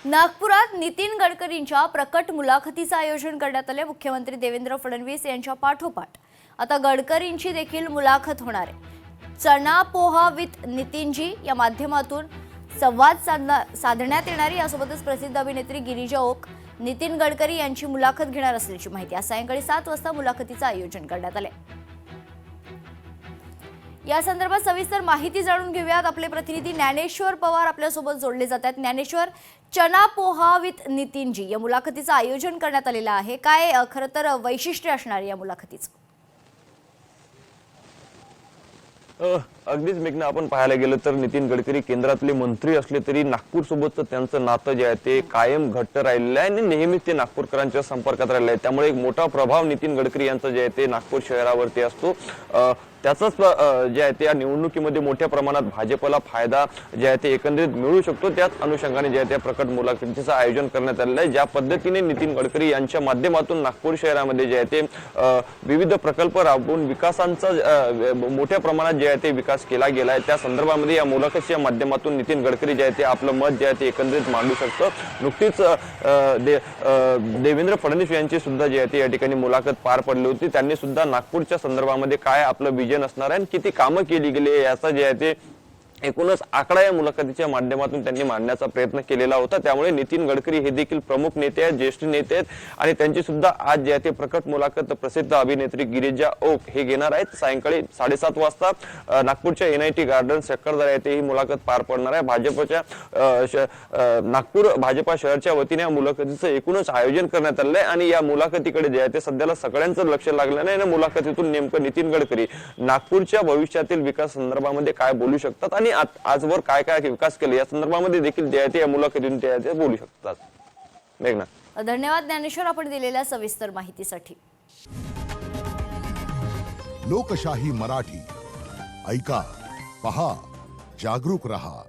नागपुरात नितीन गडकरींच्या प्रकट मुलाखतीचं आयोजन करण्यात आले। मुख्यमंत्री देवेंद्र फडणवीस यांच्या पाठोपाठ आता गडकरींची देखील मुलाखत होणार आहे। चना पोहा विथ नितीनजी या माध्यमातून संवाद साधण्यात येणारी यासोबतच प्रसिद्ध अभिनेत्री गिरिजा ओक नितीन गडकरी यांची मुलाखत घेणार असल्याची माहिती आज सायंकाळी 7 वाजता मुलाखतीचं आयोजन करण्यात आले। या संदर्भात सविस्तर माहिती जाणून घेऊयात। आपले प्रतिनिधी ज्ञानेश्वर पवार आपल्या सोबत जोडले जातात। ज्ञानेश्वर, चना पोहा विथ नितीनजी या मुलाखतीचं आयोजन करण्यात आलेलं आहे, काय खरं तर वैशिष्ट्य असणार या मुलाखतीचं? अगदीच मेघना, आपण पाहायला गेलं तर नितीन गडकरी केंद्रातले मंत्री असले तरी नागपूर सोबत त्यांचं नातं जे आहे ते कायम घट्ट राहिलेलं आहे आणि नेहमीच ते नागपूरकरांच्या संपर्कात राहिलं आहे। त्यामुळे एक मोठा प्रभाव नितीन गडकरी यांचा जे आहे ते नागपूर शहरावरती असतो। त्याचाच जे आहे त्या निवडणुकीमध्ये मोठ्या प्रमाणात भाजपला फायदा जे आहे ते एकंदरीत मिळू शकतो। त्याच अनुषंगाने जे आहे त्या प्रकट मुलाखतीचं आयोजन करण्यात आलेलं आहे। ज्या पद्धतीने नितीन गडकरी यांच्या माध्यमातून नागपूर शहरामध्ये जे आहे ते विविध प्रकल्प राबवून विकासांचा मोठ्या प्रमाणात जे आहे ते विकास केला गेला आहे, त्या संदर्भामध्ये या मुलाखतीच्या माध्यमातून नितीन गडकरी जे आहे ते आपलं मत जे आहे ते एकंदरीत मांडू शकतो। नुकतीच देवेंद्र फडणवीस यांची सुद्धा जे आहे ते या ठिकाणी मुलाखत पार पडली होती। त्यांनी सुद्धा नागपूरच्या संदर्भामध्ये काय आपलं विजन असणार आहे, किती कामं केली गेली याचा जे आहे ते एकूणच आकडा या मुलाखतीच्या माध्यमातून त्यांनी मांडण्याचा प्रयत्न केलेला होता। त्यामुळे नितीन गडकरी हे देखील प्रमुख नेते आहेत, ज्येष्ठ नेते आहेत आणि त्यांची सुद्धा आज जे आहे ते प्रकट मुलाखत प्रसिद्ध अभिनेत्री गिरिजा ओक हे घेणार आहेत। सायंकाळी 7:30 वाजता नागपूरच्या NIT गार्डन सक्करदरा येथे ही मुलाखत पार पडणार आहे। भाजपच्या नागपूर भाजपा शहराच्या वतीने या मुलाखतीचं एकूणच आयोजन करण्यात आलं आहे आणि या मुलाखतीकडे जे आहे ते सध्याला सगळ्यांचं लक्ष लागलं नाही। मुलाखतीतून नेमकं नितीन गडकरी नागपूरच्या भविष्यातील विकास संदर्भामध्ये काय बोलू शकतात आणि आजवर काय काय विकास केले या संदर्भामध्ये देखील जे आहे ते या मुलाखतीतून ते बोलू शकतात। मेघना, धन्यवाद ज्ञानेश्वर आपण दिलेल्या सविस्तर माहितीसाठी। लोकशाही मराठी ऐका, पहा, जागरूक रहा।